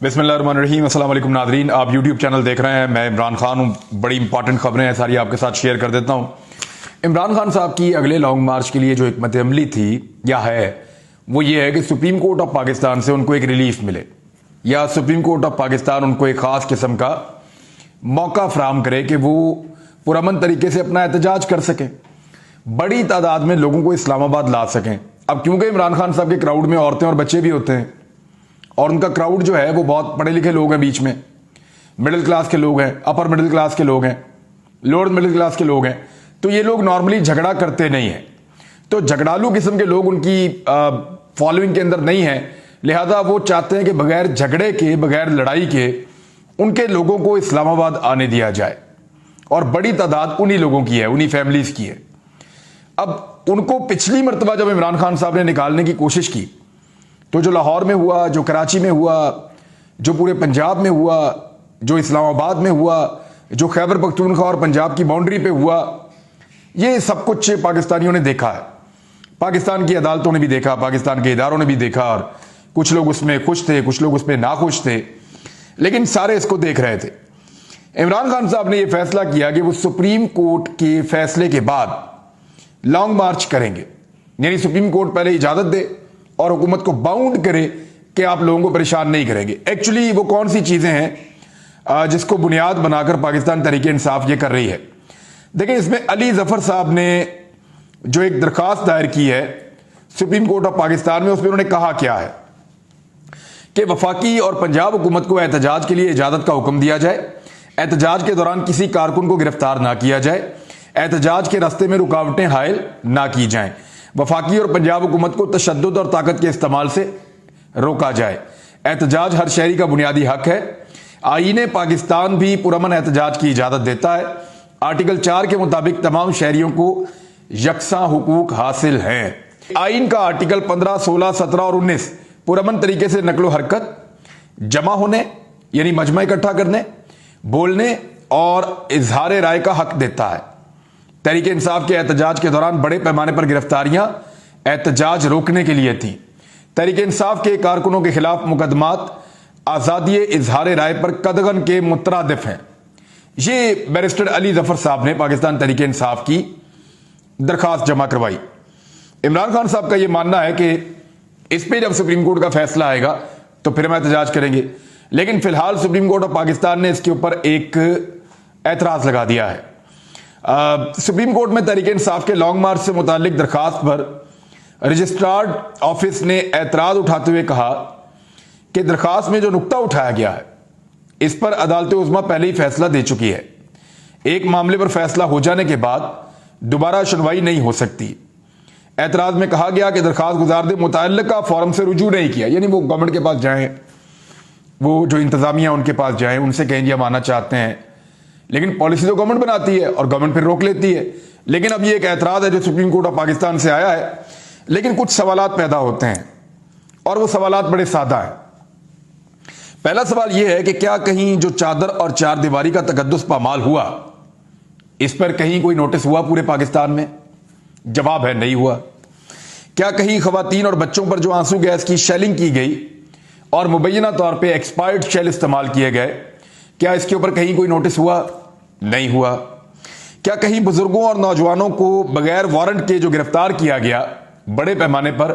बिस्मिल्लाहिर्रहमानिर्रहीम। अस्सलाम वालेकुम नाज़रीन, आप यूट्यूब चैनल देख रहे हैं। मैं इमरान खान हूँ। बड़ी इंपॉर्टेंट खबरें हैं, सारी आपके साथ शेयर कर देता हूँ। इमरान खान साहब की अगले लॉन्ग मार्च के लिए जो हिकमत अमली थी या है वो ये है कि सुप्रीम कोर्ट ऑफ पाकिस्तान से उनको एक रिलीफ मिले या सुप्रीम कोर्ट ऑफ पाकिस्तान उनको एक खास किस्म का मौका फराम करे कि वो पुरअमन तरीके से अपना एहतजाज कर सकें, बड़ी तादाद में लोगों को इस्लामाबाद ला सकें। अब क्योंकि इमरान खान साहब के क्राउड में औरतें और बच्चे भी होते हैं और उनका क्राउड जो है वो बहुत पढ़े लिखे लोग हैं, बीच में मिडिल क्लास के लोग हैं, अपर मिडिल क्लास के लोग हैं, लोअर मिडिल क्लास के लोग हैं, तो ये लोग नॉर्मली झगड़ा करते नहीं हैं। तो झगड़ालू किस्म के लोग उनकी फॉलोइंग के अंदर नहीं है, लिहाजा वो चाहते हैं कि बगैर झगड़े के, बगैर लड़ाई के उनके लोगों को इस्लामाबाद आने दिया जाए। और बड़ी तादाद उन्हीं लोगों की है, उन्हीं फैमिलीज की है। अब उनको पिछली मरतबा जब इमरान खान साहब ने निकालने की कोशिश की तो जो लाहौर में हुआ, जो कराची में हुआ, जो पूरे पंजाब में हुआ, जो इस्लामाबाद में हुआ, जो खैबर पख्तूनख्वा और पंजाब की बाउंड्री पे हुआ, ये सब कुछ पाकिस्तानियों ने देखा है। पाकिस्तान की अदालतों ने भी देखा, पाकिस्तान के इदारों ने भी देखा, और कुछ लोग उसमें खुश थे, कुछ लोग उसमें नाखुश थे, लेकिन सारे इसको देख रहे थे। इमरान खान साहब ने यह फैसला किया कि वो सुप्रीम कोर्ट के फैसले के बाद लॉन्ग मार्च करेंगे, यानी सुप्रीम कोर्ट पहले इजाजत दे और हुकूमत को बाउंड करे कि आप लोगों को परेशान नहीं करेंगे। एक्चुअली वो कौन सी चीजें हैं जिसको बुनियाद बनाकर पाकिस्तान तहरीक इंसाफ ये कर रही है। देखिए, इसमें अली जफर साहब ने जो एक दरखास्त दायर की है सुप्रीम कोर्ट ऑफ पाकिस्तान में, उसमें उन्होंने कहा क्या है कि वफाकी और पंजाब हुकूमत को एहतजाज के लिए इजाजत का हुक्म दिया जाए, एहतजाज के दौरान किसी कारकुन को गिरफ्तार ना किया जाए, एहतजाज के रास्ते में रुकावटें हायल ना की जाएं, वफाकी और पंजाब हुकूमत को तशद्दुद और ताकत के इस्तेमाल से रोका जाए। एहतजाज हर शहरी का बुनियादी हक है। आईने पाकिस्तान भी पुरअमन एहतजाज की इजाजत देता है। आर्टिकल 4 के मुताबिक तमाम शहरियों को यकसा हुकूक हासिल हैं। आइन का आर्टिकल 15, 16, 17 और 19 पुरअमन तरीके से नकलो हरकत, जमा होने यानी मजमा इकट्ठा करने, बोलने और इजहार राय का हक देता है। तहरीक इंसाफ के एहतजाज के दौरान बड़े पैमाने पर गिरफ्तारियां एहतजाज रोकने के लिए थी। तहरीक इंसाफ के कारकुनों के खिलाफ मुकदमात आज़ादी इजहार राय पर कदगन के मुतरादिफ हैं। ये बैरिस्टर अली जफर साहब ने पाकिस्तान तहरीक इंसाफ की दरखास्त जमा करवाई। इमरान खान साहब का यह मानना है कि इस पर जब सुप्रीम कोर्ट का फैसला आएगा तो फिर हम एहतजाज करेंगे, लेकिन फिलहाल सुप्रीम कोर्ट ऑफ पाकिस्तान ने इसके ऊपर एक एतराज लगा दिया है। सुप्रीम कोर्ट में तहरीक इंसाफ के लॉन्ग मार्च से मुतालिक दरखास्त पर रजिस्ट्रार ऑफिस ने एतराज उठाते हुए कहा कि दरखास्त में जो नुक्ता उठाया गया है इस पर अदालत उज़्मा पहले ही फैसला दे चुकी है। एक मामले पर फैसला हो जाने के बाद दोबारा सुनवाई नहीं हो सकती। एतराज में कहा गया कि दरखास्त गुजार दे मुतल्लिका फॉरम से रुजू नहीं किया, यानी वो गवर्नमेंट के पास जाएं, वो जो इंतजामिया उनके पास जाएं, उनसे कहें जी हम आना चाहते हैं, लेकिन पॉलिसी तो गवर्नमेंट बनाती है और गवर्नमेंट फिर रोक लेती है। लेकिन अब ये एक एतराज है जो सुप्रीम कोर्ट ऑफ पाकिस्तान से आया है, लेकिन कुछ सवालात पैदा होते हैं और वो सवालात बड़े सादा हैं। पहला सवाल यह है कि क्या कहीं जो चादर और चार दीवारी का तकद्दुस पामाल हुआ, इस पर कहीं कोई नोटिस हुआ पूरे पाकिस्तान में? जवाब है नहीं हुआ। क्या कहीं खवातीन और बच्चों पर जो आंसू गैस की शेलिंग की गई और मुबैना तौर पर एक्सपायर्ड शेल इस्तेमाल किए गए, क्या इसके ऊपर कहीं कोई नोटिस हुआ? नहीं हुआ। क्या कहीं बुजुर्गों और नौजवानों को बगैर वारंट के जो गिरफ्तार किया गया, बड़े पैमाने पर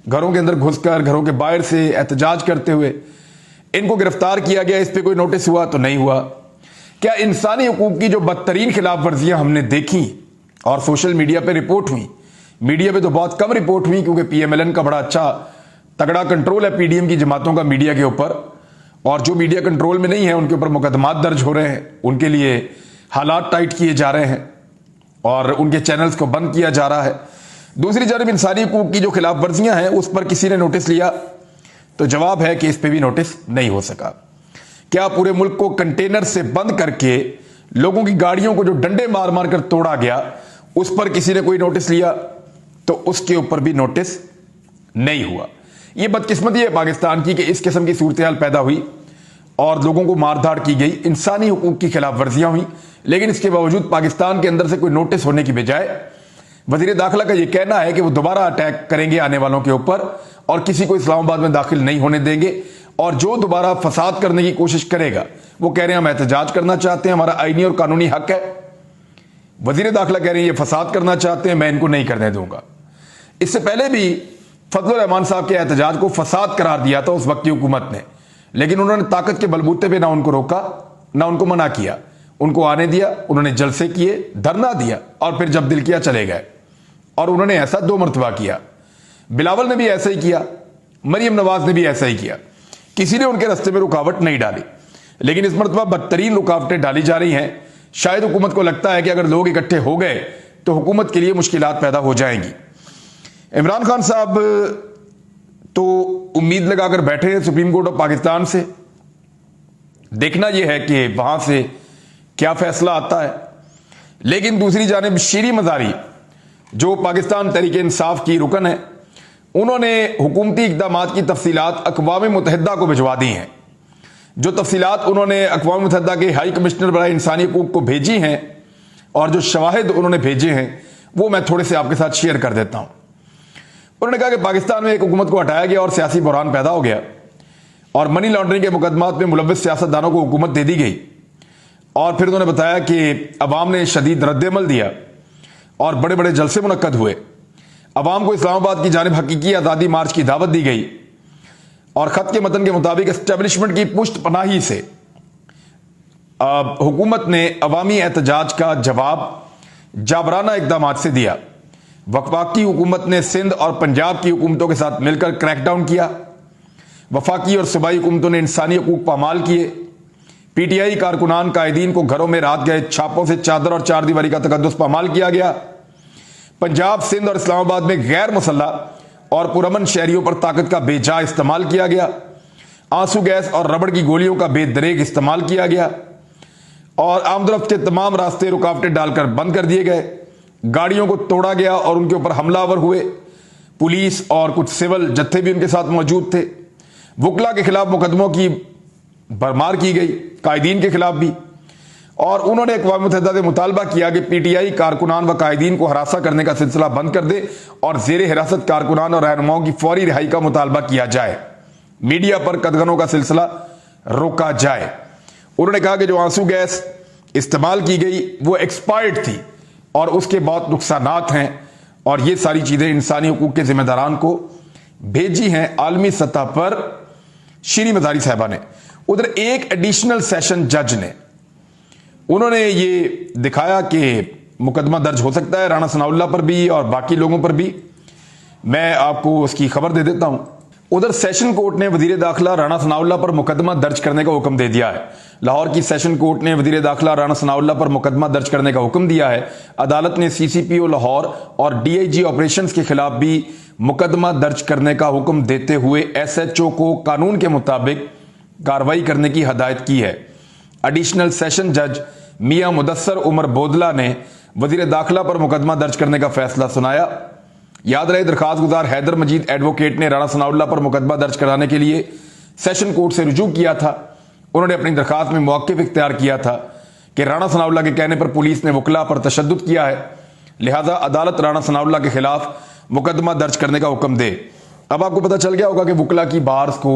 घरों के अंदर घुसकर, घरों के बाहर से एहतजाज करते हुए इनको गिरफ्तार किया गया, इस पर कोई नोटिस हुआ? तो नहीं हुआ। क्या इंसानी हुकूक की जो बदतरीन खिलाफ वर्जियां हमने देखी और सोशल मीडिया पर रिपोर्ट हुई, मीडिया पे तो बहुत कम रिपोर्ट हुई क्योंकि PMLN का बड़ा अच्छा तगड़ा कंट्रोल है PDM की जमातों का मीडिया के ऊपर, और जो मीडिया कंट्रोल में नहीं है उनके ऊपर मुकदमात दर्ज हो रहे हैं, उनके लिए हालात टाइट किए जा रहे हैं और उनके चैनल्स को बंद किया जा रहा है। दूसरी जानब इंसानी हुकूक की जो खिलाफ वर्जियां हैं उस पर किसी ने नोटिस लिया? तो जवाब है कि इस पर भी नोटिस नहीं हो सका। क्या पूरे मुल्क को कंटेनर से बंद करके लोगों की गाड़ियों को जो डंडे मार मार कर तोड़ा गया उस पर किसी ने कोई नोटिस लिया? तो उसके ऊपर भी नोटिस नहीं हुआ। यह बदकिस्मती है पाकिस्तान की कि इस किस्म की सूरत हाल पैदा हुई और लोगों को मारधाड़ की गई, इंसानी हुकूक की खिलाफ वर्जियां हुई, लेकिन इसके बावजूद पाकिस्तान के अंदर से कोई नोटिस होने की बजाय वजीर दाखिला का यह कहना है कि वो दोबारा अटैक करेंगे आने वालों के ऊपर और किसी को इस्लामाबाद में दाखिल नहीं होने देंगे और जो दोबारा फसाद करने की कोशिश करेगा वो कह रहे हैं हम एहतजाज करना चाहते हैं, हमारा आईनी और कानूनी हक है। वजीर दाखिला कह रहे हैं ये फसाद करना चाहते हैं, मैं इनको नहीं करने दूंगा। इससे पहले भी फजलुर रहमान साहब के एहतजाज को फसाद करार दिया था उस वक्त की हुकूमत ने, लेकिन उन्होंने ताकत के बलबूते पे ना उनको रोका ना उनको मना किया, उनको आने दिया, उन्होंने जलसे किए, धरना दिया और फिर जब दिल किया चले गए। और उन्होंने ऐसा 2 मरतबा किया। बिलावल ने भी ऐसा ही किया, मरियम नवाज ने भी ऐसा ही किया, किसी ने उनके रास्ते में रुकावट नहीं डाली। लेकिन इस मरतबा बदतरीन रुकावटें डाली जा रही हैं। शायद हुकूमत को लगता है कि अगर लोग इकट्ठे हो गए तो हुकूमत के लिए मुश्किलात पैदा हो जाएंगी। इमरान खान साहब तो उम्मीद लगाकर बैठे हैं सुप्रीम कोर्ट ऑफ पाकिस्तान से। देखना यह है कि वहां से क्या फैसला आता है। लेकिन दूसरी जानिब शीरी मजारी जो पाकिस्तान तहरीक इंसाफ की रुकन है, उन्होंने हुकूमती इक़दामात की तफसीलात अक़वाम मुत्तहिदा को भिजवा दी हैं। जो तफसीलात उन्होंने अक़वाम मुत्तहिदा के हाई कमिश्नर बराए इंसानी हकूक़ को भेजी हैं और जो शवाहिद उन्होंने भेजे हैं वो मैं थोड़े से आपके साथ शेयर कर देता हूँ। उन्होंने कहा कि पाकिस्तान में एक हुकूमत को हटाया गया और सियासी बहरान पैदा हो गया और मनी लॉन्ड्रिंग के मुकदमात में मुलव्विस सियासतदानों को हुकूमत दे दी गई। और फिर उन्होंने बताया कि अवाम ने शदीद रद्दमल दिया और बड़े बड़े जलसे मुनक्कद हुए। अवाम को इस्लामाबाद की जानिब हकीकी आज़ादी मार्च की दावत दी गई और खत के मतन के मुताबिक एस्टेब्लिशमेंट की पुष्ट पनाही से हुकूमत ने अवामी एहतजाज का जवाब जाबराना इकदाम से दिया। वफाकी हुकूमत ने सिंध और पंजाब की हुकूमतों के साथ मिलकर क्रैकडाउन किया। वफाकी और सूबाई हुकूमतों ने इंसानी हकूक पामाल किए। पीटीआई कारकुनान कायदीन को घरों में रात गए छापों से चादर और चार दीवारी का तकद्दुस पामाल किया गया। पंजाब, सिंध और इस्लामाबाद में गैर मुसल्लह और पुरअमन शहरियों पर ताकत का बेजा इस्तेमाल किया गया। आंसू गैस और रबड़ की गोलियों का बेदरेग इस्तेमाल किया गया और आमदरफ्त के तमाम रास्ते रुकावटें डालकर बंद कर दिए गए। गाड़ियों को तोड़ा गया और उनके ऊपर हमलावर हुए। पुलिस और कुछ सिविल जत्थे भी उनके साथ मौजूद थे। वकला के खिलाफ मुकदमों की भरमार की गई, कायदीन के खिलाफ भी। और उन्होंने अक़वाम मुत्तहिदा से मुतालबा किया कि पीटीआई कारकुनान व कायदीन को हरासा करने का सिलसिला बंद कर दे और जेर हिरासत कारकुनान और रहनुमाओं की फौरी रिहाई का मुतालबा किया जाए। मीडिया पर कदगनों का सिलसिला रोका जाए। उन्होंने कहा कि जो आंसू गैस इस्तेमाल की गई वो एक्सपायर्ड थी और उसके बहुत नुकसानात हैं और ये सारी चीजें इंसानी हकूक के जिम्मेदारान को भेजी हैं आलमी सतह पर शीरी मजारी साहबा ने। उधर एक एडिशनल सेशन जज ने उन्होंने ये दिखाया कि मुकदमा दर्ज हो सकता है राणा सनाउल्लाह पर भी और बाकी लोगों पर भी। मैं आपको उसकी खबर दे देता हूं। उधर सेशन कोर्ट ने वजीर दाखिला राणा सनाउल्लाह पर मुकदमा दर्ज करने का हुक्म दे दिया है। लाहौर की सेशन कोर्ट ने वजीर दाखिला राणा सनाउल्लाह पर मुकदमा दर्ज करने का हुक्म दिया है। अदालत ने सीसीपीओ लाहौर और डीआईजी ऑपरेशंस के खिलाफ भी मुकदमा दर्ज करने का हुक्म देते हुए एसएचओ को कानून के मुताबिक कार्रवाई करने की हदायत की है। एडिशनल सेशन जज मियां मुदस्सर उमर बोदला ने वजीर दाखिला पर मुकदमा दर्ज करने का फैसला सुनाया। याद रहे दरखास्त गुजार हैदर मजीद एडवोकेट ने राणा सनाउल्लाह पर मुकदमा दर्ज कराने के लिए सेशन कोर्ट से रुजू किया था। उन्होंने अपनी दरखास्त में मौक़िफ़ इख्तियार किया था कि राणा सनाउल्लाह के कहने पर पुलिस ने वकला पर तशद्दुद किया है, लिहाजा अदालत राणा सनाउल्लाह के खिलाफ मुकदमा दर्ज करने का हुक्म दे। अब आपको पता चल गया होगा कि वकला की बार्स को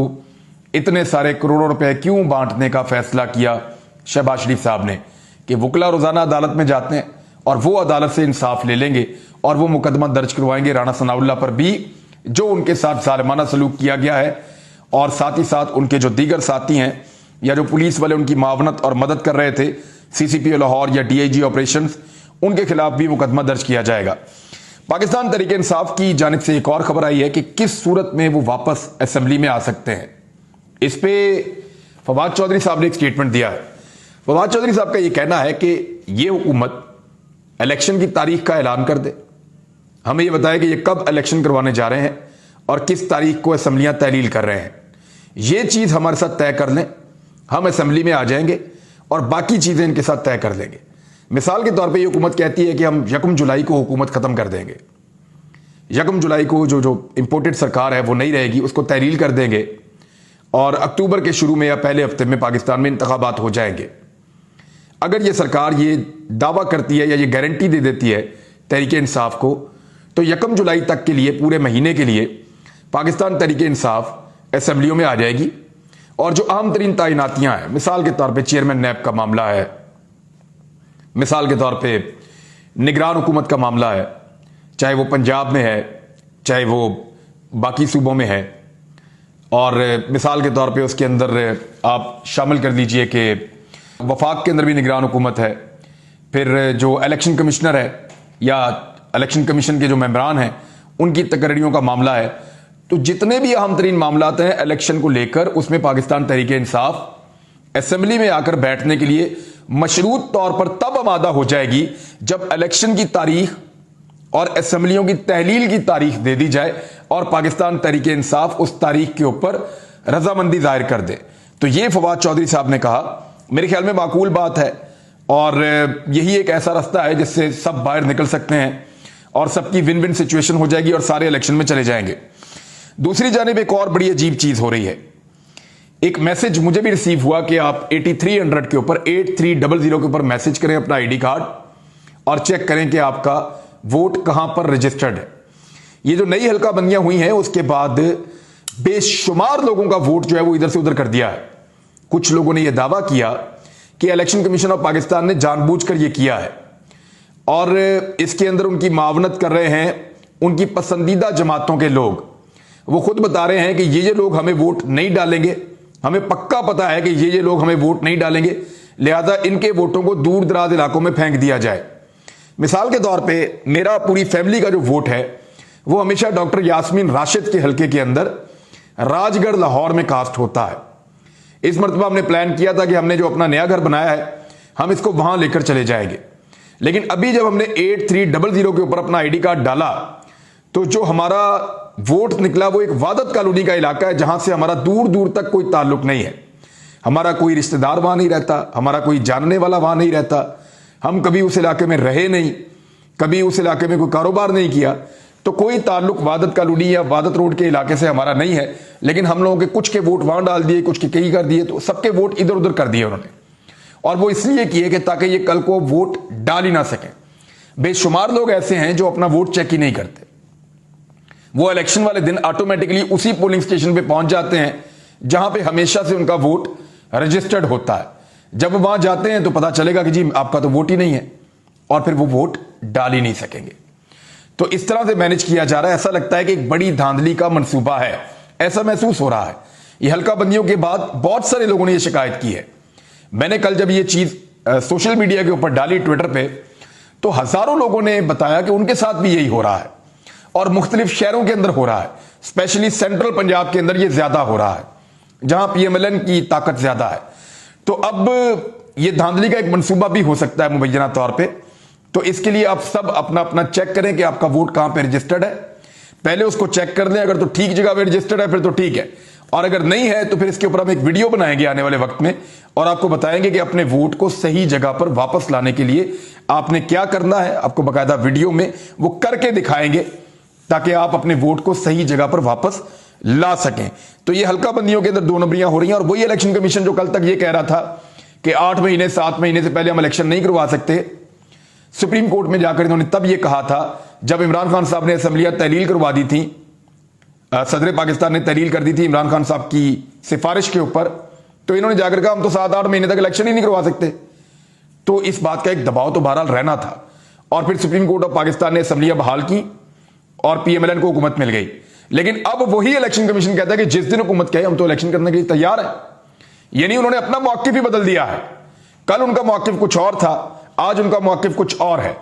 इतने सारे करोड़ों रुपए क्यों बांटने का फैसला किया शहबाज शरीफ साहब ने, कि वकला रोजाना अदालत में जाते हैं और वो अदालत से इंसाफ ले लेंगे और वो मुकदमा दर्ज करवाएंगे राणा सनाउल्लाह पर भी जो उनके साथ जालिमाना सलूक किया गया है और साथ ही साथ उनके जो दीगर साथी हैं या जो पुलिस वाले उनकी मावनत और मदद कर रहे थे, सीसीपीओ लाहौर या डीआईजी ऑपरेशंस, उनके खिलाफ भी मुकदमा दर्ज किया जाएगा। पाकिस्तान तहरीक इंसाफ की जानिब से एक और खबर आई है कि किस सूरत में वो वापस असेंबली में आ सकते हैं। इस पे फवाद चौधरी साहब ने एक स्टेटमेंट दिया है। फवाद चौधरी साहब का यह कहना है कि ये हुकूमत इलेक्शन की तारीख का ऐलान कर दे, हमें यह बताया कि ये कब इलेक्शन करवाने जा रहे हैं और किस तारीख को असेंबलियां तहलील कर रहे हैं। ये चीज हमारे साथ तय कर लें, हम असेंबली में आ जाएंगे और बाकी चीजें इनके साथ तय कर लेंगे। मिसाल के तौर पे ये हुकूमत कहती है कि हम 1 जुलाई को हुकूमत खत्म कर देंगे। 1 जुलाई को जो इंपोर्टेड सरकार है वो नहीं रहेगी, उसको तहलील कर देंगे और अक्टूबर के शुरू में या पहले हफ्ते में पाकिस्तान में इंतखाबात हो जाएंगे। अगर ये सरकार ये दावा करती है या ये गारंटी दे देती है तहरीक इंसाफ को, तो 1 जुलाई तक के लिए, पूरे महीने के लिए पाकिस्तान तहरीक इंसाफ असेंबलियों में आ जाएगी और जो अहम तरीन तैनातियां हैं, मिसाल के तौर पे चेयरमैन नैब का मामला है, मिसाल के तौर पे निगरान हुकूमत का मामला है, चाहे वो पंजाब में है चाहे वो बाकी सूबों में है, और मिसाल के तौर पे उसके अंदर आप शामिल कर लीजिए कि वफाक के अंदर भी निगरान हुकूमत है, फिर जो इलेक्शन कमिश्नर है या इलेक्शन कमीशन के जो मेंबरान हैं उनकी तकरीरों का मामला है। तो जितने भी अहम तरीन मामला हैं इलेक्शन को लेकर, उसमें पाकिस्तान तहरीक इंसाफ असेंबली में आकर बैठने के लिए मशरूत तौर पर तब आमादा हो जाएगी जब इलेक्शन की तारीख और असेंबलियों की तहलील की तारीख दे दी जाए और पाकिस्तान तहरीक इंसाफ उस तारीख के ऊपर रजामंदी जाहिर कर दे। तो ये फवाद चौधरी साहब ने कहा, मेरे ख्याल में माकूल बात है और यही एक ऐसा रास्ता है जिससे सब बाहर निकल सकते हैं और सबकी विन विन सिचुएशन हो जाएगी और सारे इलेक्शन में चले जाएंगे। दूसरी जानिब एक और बड़ी अजीब चीज हो रही है। एक मैसेज मुझे भी रिसीव हुआ कि आप 8300 के ऊपर 8300 के ऊपर मैसेज करें अपना आईडी कार्ड और चेक करें कि आपका वोट कहां पर रजिस्टर्ड है। ये जो नई हल्का बंदियां हुई हैं उसके बाद बेशुमार लोगों का वोट जो है वो इधर से उधर कर दिया है। कुछ लोगों ने यह दावा किया कि इलेक्शन कमीशन ऑफ पाकिस्तान ने जानबूझकर यह किया है और इसके अंदर उनकी मावनत कर रहे हैं उनकी पसंदीदा जमातों के लोग। वो खुद बता रहे हैं कि ये लोग हमें वोट नहीं डालेंगे, हमें पक्का पता है कि ये लोग हमें वोट नहीं डालेंगे, लिहाजा इनके वोटों को दूर दराज इलाकों में फेंक दिया जाए। मिसाल के तौर पे मेरा पूरी फैमिली का जो वोट है वो हमेशा डॉक्टर यास्मीन राशिद के हल्के के अंदर राजगढ़ लाहौर में कास्ट होता है। इस मरतबा हमने प्लान किया था कि हमने जो अपना नया घर बनाया है हम इसको वहां लेकर चले जाएंगे, लेकिन अभी जब हमने 8300 के ऊपर अपना आईडी कार्ड डाला तो जो हमारा वोट निकला वो एक वादत कॉलोनी का इलाका है जहां से हमारा दूर दूर तक कोई ताल्लुक नहीं है। हमारा कोई रिश्तेदार वहां नहीं रहता, हमारा कोई जानने वाला वहां नहीं रहता, हम कभी उस इलाके में रहे नहीं, कभी उस इलाके में कोई कारोबार नहीं किया, तो कोई ताल्लुक वादत कॉलोनी या वादत रोड के इलाके से हमारा नहीं है। लेकिन हम लोगों के कुछ के वोट वहां डाल दिए, कुछ के कहीं कर दिए, तो सबके वोट इधर उधर कर दिए उन्होंने, और वो इसलिए किए कि ताकि ये कल को वोट डाल ही ना सके। बेशुमार लोग ऐसे हैं जो अपना वोट चेक ही नहीं करते, वो इलेक्शन वाले दिन ऑटोमेटिकली उसी पोलिंग स्टेशन पे पहुंच जाते हैं जहां पे हमेशा से उनका वोट रजिस्टर्ड होता है। जब वहां जाते हैं तो पता चलेगा कि जी आपका तो वोट ही नहीं है, और फिर वो वोट डाल ही नहीं सकेंगे। तो इस तरह से मैनेज किया जा रहा है। ऐसा लगता है कि एक बड़ी धांधली का मंसूबा है, ऐसा महसूस हो रहा है। ये हल्का बंदियों के बाद बहुत सारे लोगों ने यह शिकायत की है। मैंने कल जब ये चीज सोशल मीडिया के ऊपर डाली ट्विटर पे, तो हजारों लोगों ने बताया कि उनके साथ भी यही हो रहा है और मुख्तलिफ शहरों के अंदर हो रहा है। स्पेशली सेंट्रल पंजाब के अंदर यह ज्यादा हो रहा है जहां पीएमएलएन की ताकत ज्यादा है। तो अब यह धांधली का एक मंसूबा भी हो सकता है मुबैना तौर पर। तो इसके लिए आप सब अपना अपना चेक करें कि आपका वोट कहां पे रजिस्टर्ड है, पहले उसको चेक कर लें। अगर तो ठीक जगह पे रजिस्टर्ड है फिर तो ठीक है, और अगर नहीं है तो फिर इसके ऊपर हम एक वीडियो बनाएंगे आने वाले वक्त में और आपको बताएंगे कि अपने वोट को सही जगह पर वापस लाने के लिए आपने क्या करना है। आपको बाकायदा वीडियो में वो करके दिखाएंगे ताकि आप अपने वोट को सही जगह पर वापस ला सकें। तो ये हल्का बंदियों के अंदर दो नंबरियां हो रही हैं, और वही इलेक्शन कमीशन जो कल तक ये कह रहा था कि 8 महीने 7 महीने से पहले हम इलेक्शन नहीं करवा सकते, सुप्रीम कोर्ट में जाकर इन्होंने तब यह कहा था जब इमरान खान साहब ने असेंबलियां तहलील करवा दी थी, सदर पाकिस्तान ने तहलील कर दी थी इमरान खान साहब की सिफारिश के ऊपर, तो इन्होंने जाकर कहा हम तो 7-8 महीने तक इलेक्शन ही नहीं करवा सकते। तो इस बात का एक दबाव तो बहरहाल रहना था, और फिर सुप्रीम कोर्ट ऑफ पाकिस्तान ने असेंबलियां बहाल की और पीएमएलएन को हुकूमत मिल गई। लेकिन अब वही इलेक्शन कमीशन कहता है कि जिस दिन हुकूमत कहे हम तो इलेक्शन करने के लिए तैयार है। यानी उन्होंने अपना मौकिफ ही बदल दिया है। कल उनका मौकिफ कुछ और था, आज उनका मौकिफ कुछ और है।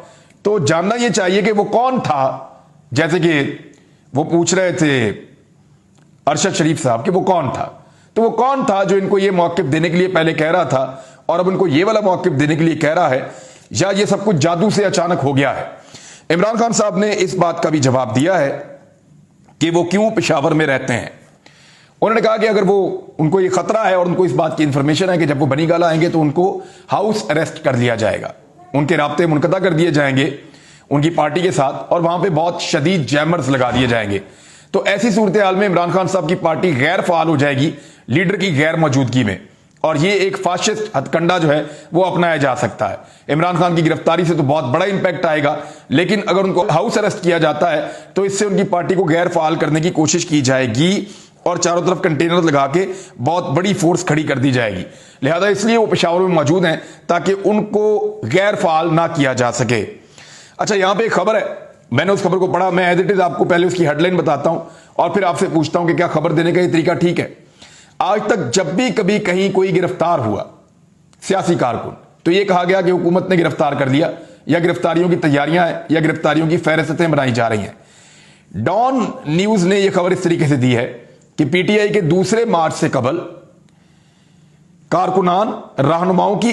तो जानना यह चाहिए कि वो कौन था। जैसे कि वो पूछ रहे थे अरशद शरीफ साहब कि वो कौन था, तो वो कौन था जो इनको ये मौकिफ देने के लिए पहले कह रहा था और अब उनको ये वाला मौकिफ देने के लिए कह रहा है, या ये सब कुछ जादू से अचानक हो गया है। इमरान खान साहब ने इस बात का भी जवाब दिया है कि वो क्यों पेशावर में रहते हैं। उन्होंने कहा कि अगर वो उनको ये खतरा है और उनको इस बात की इंफॉर्मेशन है कि जब वो बनीगाला आएंगे तो उनको हाउस अरेस्ट कर लिया जाएगा, उनके राब्ते मुनक़ता कर दिए जाएंगे उनकी पार्टी के साथ, और वहां पे बहुत शदीद जैमर्स लगा दिए जाएंगे। तो ऐसी सूरत हाल में इमरान खान साहब की पार्टी गैर फाल हो जाएगी लीडर की गैर मौजूदगी में, और ये एक फाशिस्ट हथकंडा जो है वो अपनाया जा सकता है। इमरान खान की गिरफ्तारी से तो बहुत बड़ा इंपैक्ट आएगा, लेकिन अगर उनको हाउस अरेस्ट किया जाता है तो इससे उनकी पार्टी को गैर फाल करने की कोशिश की जाएगी। और चारों तरफ कंटेनर लगा के बहुत बड़ी फोर्स खड़ी कर दी जाएगी। लिहाजा इसलिए वो पेशावर में मौजूद हैं ताकि उनको गैर फाल ना किया जा सके। अच्छा, यहां पे एक खबर है, मैंने उस खबर को पढ़ा, मैं एज इट इज आपको पहले उसकी हेडलाइन बताता हूं और फिर आपसे पूछता हूं कि क्या खबर देने का ये तरीका ठीक है। आज तक जब भी कभी कहीं कोई गिरफ्तार हुआ सियासी कारकुन, तो यह कहा गया कि हुकूमत ने गिरफ्तार कर लिया, या गिरफ्तारियों की तैयारियां हैं, या गिरफ्तारियों की फहरिस्तें बनाई जा रही हैं। डॉन न्यूज ने यह खबर इस तरीके से दी है कि पीटीआई के दूसरे मार्च से कबल कारकुनान रहनुमाओं की